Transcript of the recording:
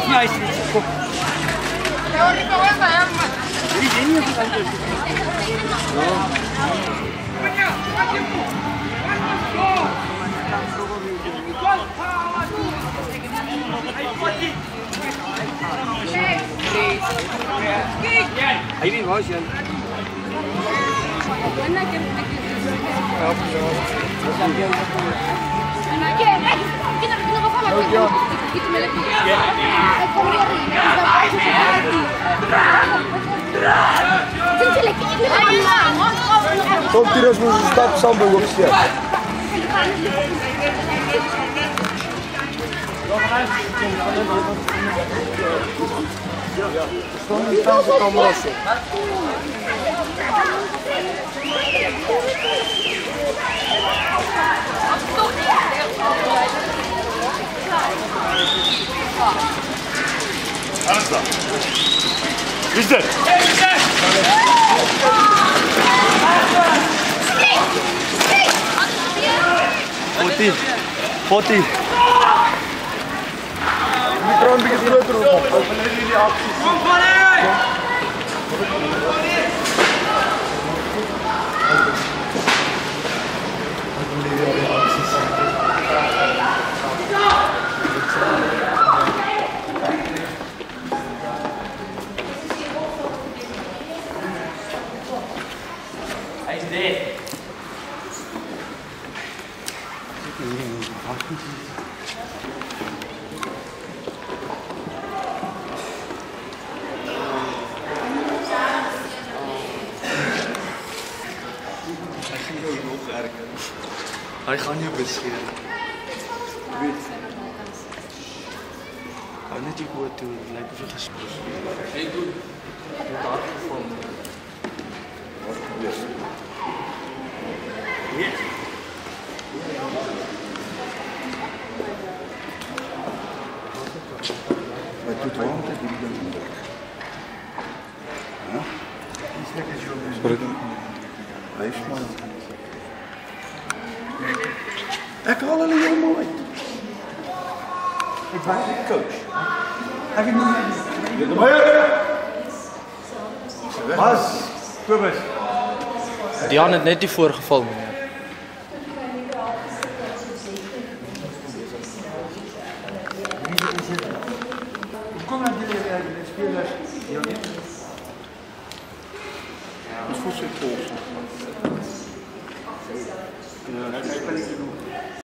nice. Kom. Hij was je. Kom terus mau stop sampai gue siap. Bizde. Poti. Mikroon bikin groter op. Kom van uit! Hij is dicht. Hij gaat niet bescheren. Weet. Hou net die woord toe, het lijkt of je gesproken. Hey, goed. Met de achtergrond. Maar het doet wel altijd die dingen. Ja? Hij is man. Ik haal alleen helemaal uit. Ik ben de coach. Heb je nog niet? Bas, kom eens. Dian het net die voorgeval, meneer. Kom naar die spelers. Dat is voor zijn pols.